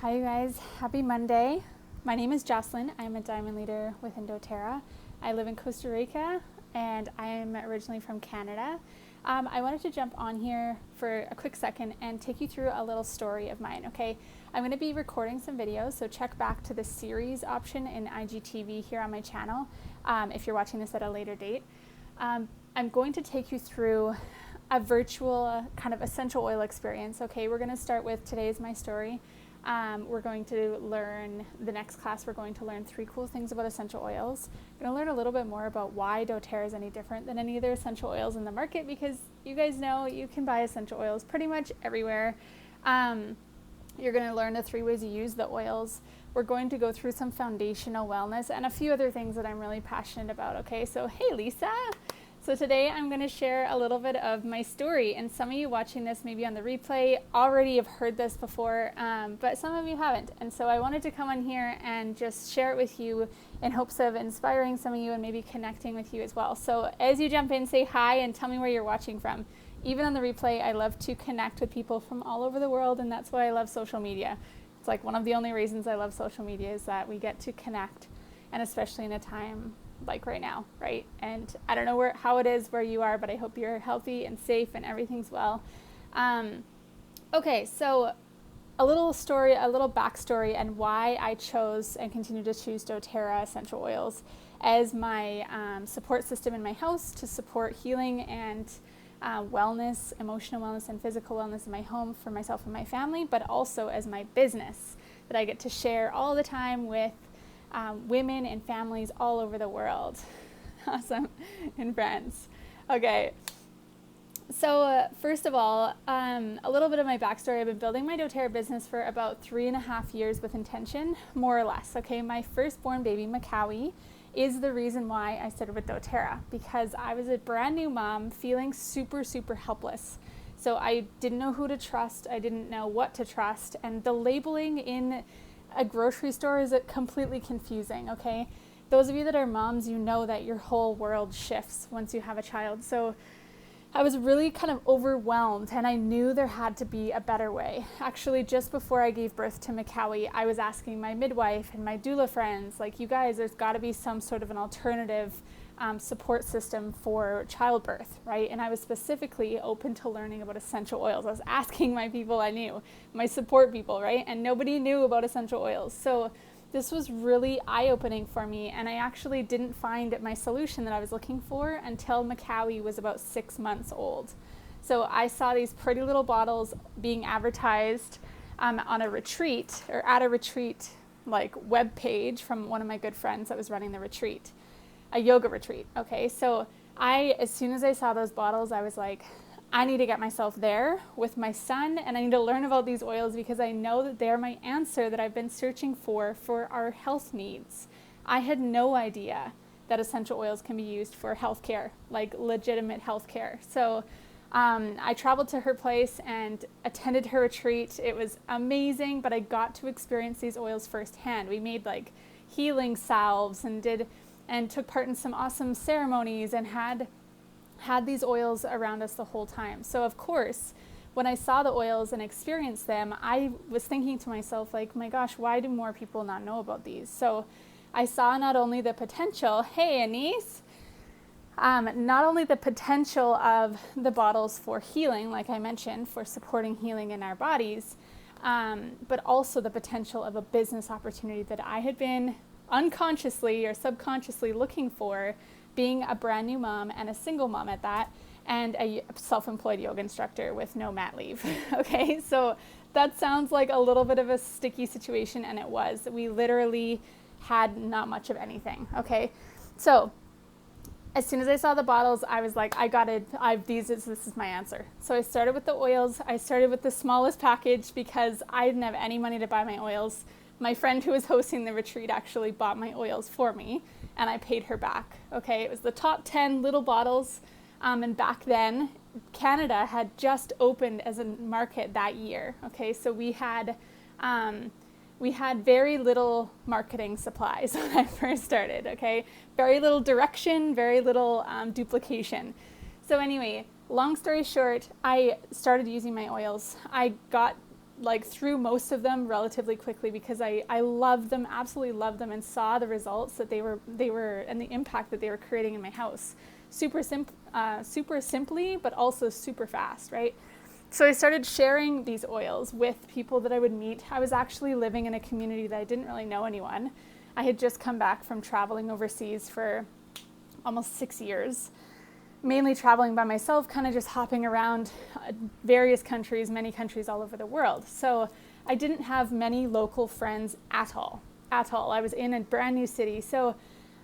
Hi you guys, happy Monday. My name is Jocelyn. I'm a diamond leader within doTERRA. I live in Costa Rica and I am originally from Canada. I wanted to jump on here for a quick second and take you through a little story of mine, okay? I'm going to be recording some videos, so check back to the series option in IGTV here on my channel if you're watching this at a later date. I'm going to take you through a virtual kind of essential oil experience, okay? We're going to start with today's my story. We're going to learn, the next class, we're going to learn 3 cool things about essential oils. We're going to learn a little bit more about why doTERRA is any different than any other essential oils in the market, because you guys know you can buy essential oils pretty much everywhere. You're going to learn the 3 ways you use the oils. We're going to go through some foundational wellness and a few other things that I'm really passionate about, okay? So, hey Lisa! So today I'm going to share a little bit of my story, and some of you watching this maybe on the replay already have heard this before, but some of you haven't. And so I wanted to come on here and just share it with you in hopes of inspiring some of you and maybe connecting with you as well. So as you jump in, say hi and tell me where you're watching from. Even on the replay, I love to connect with people from all over the world, and that's why I love social media. It's like one of the only reasons I love social media is that we get to connect, and especially in a time like right now, right? And I don't know how it is where you are, but I hope you're healthy and safe and everything's well. Okay, so a little story, a little backstory, and why I chose and continue to choose doTERRA essential oils as my support system in my house to support healing and wellness, emotional wellness and physical wellness in my home for myself and my family, but also as my business that I get to share all the time with women and families all over the world. Awesome. And friends. Okay. So first of all, a little bit of my backstory. I've been building my doTERRA business for about 3.5 years with intention, more or less. Okay. My firstborn baby, Macawi, is the reason why I started with doTERRA, because I was a brand new mom feeling super, super helpless. So I didn't know who to trust. I didn't know what to trust. And the labeling in a grocery store is completely confusing, okay? Those of you that are moms, you know that your whole world shifts once you have a child. So I was really kind of overwhelmed, and I knew there had to be a better way. Actually, just before I gave birth to Macawi, I was asking my midwife and my doula friends, like, you guys, there's got to be some sort of an alternative support system for childbirth, right? And I was specifically open to learning about essential oils. I was asking my people I knew, my support people, right? And nobody knew about essential oils. So this was really eye-opening for me, and I actually didn't find my solution that I was looking for until Macawi was about 6 months old. So I saw these pretty little bottles being advertised on a retreat, or at a retreat like web page from one of my good friends that was running the retreat. A yoga retreat, okay? So as soon as I saw those bottles, I was like, I need to get myself there with my son, and I need to learn about these oils because I know that they're my answer that I've been searching for our health needs. I had no idea that essential oils can be used for healthcare, like legitimate healthcare. So I traveled to her place and attended her retreat. It was amazing, but I got to experience these oils firsthand. We made like healing salves and took part in some awesome ceremonies and had these oils around us the whole time. So of course, when I saw the oils and experienced them, I was thinking to myself, like, my gosh, why do more people not know about these? So I saw not only the potential, hey Anise, not only the potential of the bottles for healing, like I mentioned, for supporting healing in our bodies, but also the potential of a business opportunity that I had been unconsciously or subconsciously looking for, being a brand new mom and a single mom at that, and a self-employed yoga instructor with no mat leave. Okay, so that sounds like a little bit of a sticky situation, and it was. We literally had not much of anything. Okay, so as soon as I saw the bottles, I was like, this is my answer. So I started with the oils. I started with the smallest package because I didn't have any money to buy my oils. My friend who was hosting the retreat actually bought my oils for me, and I paid her back. Okay, it was the top 10 little bottles, and back then, Canada had just opened as a market that year. Okay, so we had very little marketing supplies when I first started. Okay, very little direction, very little duplication. So anyway, long story short, I started using my oils. I got like through most of them relatively quickly because I loved them, absolutely loved them, and saw the results that they were and the impact that they were creating in my house. Super simply, but also super fast, right? So I started sharing these oils with people that I would meet. I was actually living in a community that I didn't really know anyone. I had just come back from traveling overseas for almost 6 years, mainly traveling by myself, kind of just hopping around various countries, many countries all over the world. So I didn't have many local friends at all. I was in a brand new city. So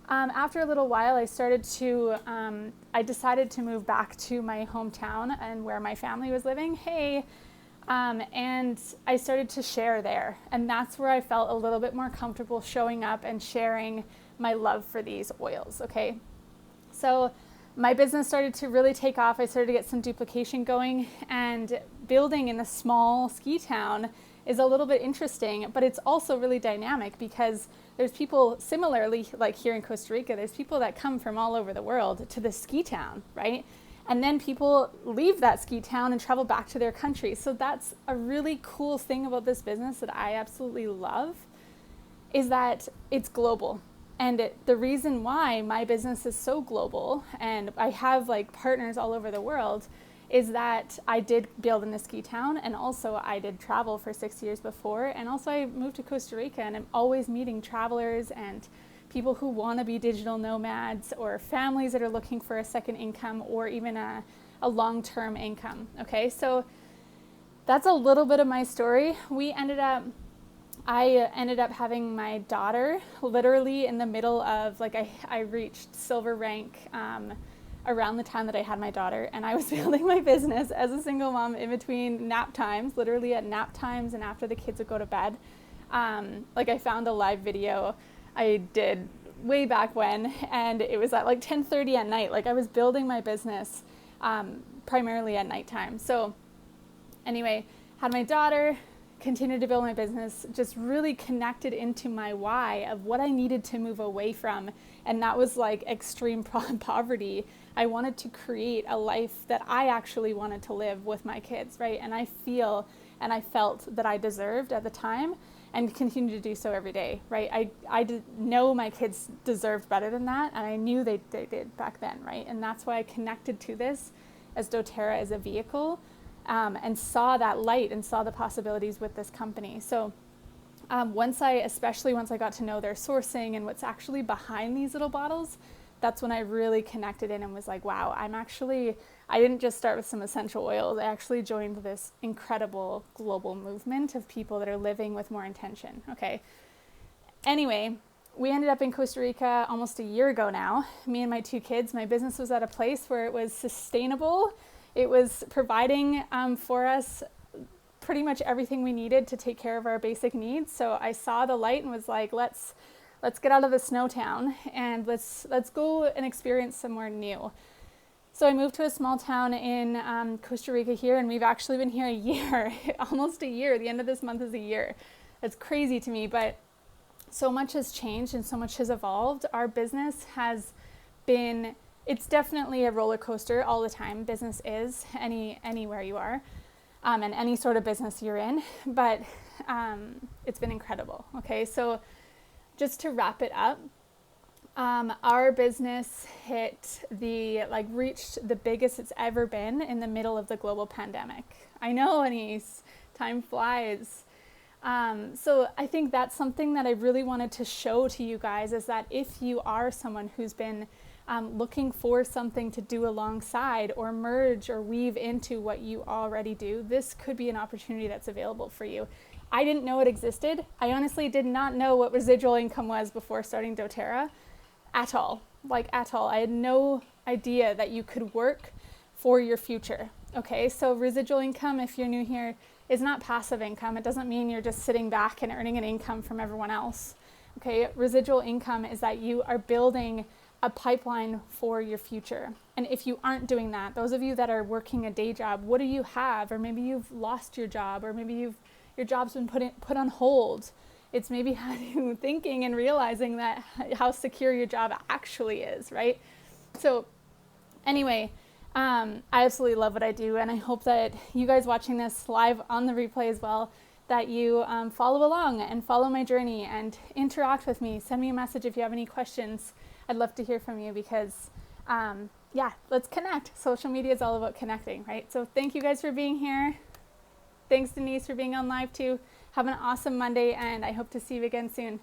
after a little while, I decided to move back to my hometown and where my family was living. And I started to share there. And that's where I felt a little bit more comfortable showing up and sharing my love for these oils, okay? So my business started to really take off. I started to get some duplication going, and building in a small ski town is a little bit interesting, but it's also really dynamic because there's people similarly, like here in Costa Rica, there's people that come from all over the world to the ski town, right? And then people leave that ski town and travel back to their country. So that's a really cool thing about this business that I absolutely love, is that it's global. And the reason why my business is so global and I have like partners all over the world is that I did build in a ski town, and also I did travel for 6 years before, and also I moved to Costa Rica, and I'm always meeting travelers and people who want to be digital nomads, or families that are looking for a second income, or even a long-term income. Okay, so that's a little bit of my story. I ended up having my daughter literally in the middle of, like, I reached silver rank around the time that I had my daughter, and I was building my business as a single mom in between nap times, literally at nap times and after the kids would go to bed. Like, I found a live video I did way back when, and it was at like 10:30 at night. Like, I was building my business primarily at nighttime. So anyway, had my daughter, continued to build my business, just really connected into my why of what I needed to move away from. And that was like extreme poverty. I wanted to create a life that I actually wanted to live with my kids, right? And I feel and I felt that I deserved at the time, and continue to do so every day, right? I did know my kids deserved better than that, and I knew they did back then, right? And that's why I connected to this as doTERRA as a vehicle, and saw that light and saw the possibilities with this company. So especially once I got to know their sourcing and what's actually behind these little bottles, that's when I really connected in and was like, wow, I didn't just start with some essential oils. I actually joined this incredible global movement of people that are living with more intention, okay? Anyway, we ended up in Costa Rica almost a year ago now. Me and my 2 kids, my business was at a place where it was sustainable. It was providing for us pretty much everything we needed to take care of our basic needs. So I saw the light and was like, let's get out of the snow town and let's go and experience somewhere new. So I moved to a small town in Costa Rica here, and we've actually been here a year, almost a year. The end of this month is a year. It's crazy to me, but so much has changed and so much has evolved. Our business has been, it's definitely a roller coaster all the time. Business is anywhere you are, and any sort of business you're in, but it's been incredible. Okay, so just to wrap it up, our business reached the biggest it's ever been in the middle of the global pandemic. I know, Anise, time flies. So I think that's something that I really wanted to show to you guys, is that if you are someone who's been looking for something to do alongside or merge or weave into what you already do, this could be an opportunity that's available for you. I didn't know it existed. I honestly did not know what residual income was before starting doTERRA at all, I had no idea that you could work for your future. Okay, so residual income, if you're new here, is not passive income. It doesn't mean you're just sitting back and earning an income from everyone else. Okay, residual income is that you are building a pipeline for your future. And if you aren't doing that, those of you that are working a day job, what do you have? Or maybe you've lost your job, or maybe your job's been put on hold. It's maybe thinking and realizing that how secure your job actually is, right? So anyway, I absolutely love what I do, and I hope that you guys watching this live on the replay as well that you follow along and follow my journey and interact with me. Send me a message if you have any questions. I'd love to hear from you because, yeah, let's connect. Social media is all about connecting, right? So thank you guys for being here. Thanks, Denise, for being on live too. Have an awesome Monday, and I hope to see you again soon.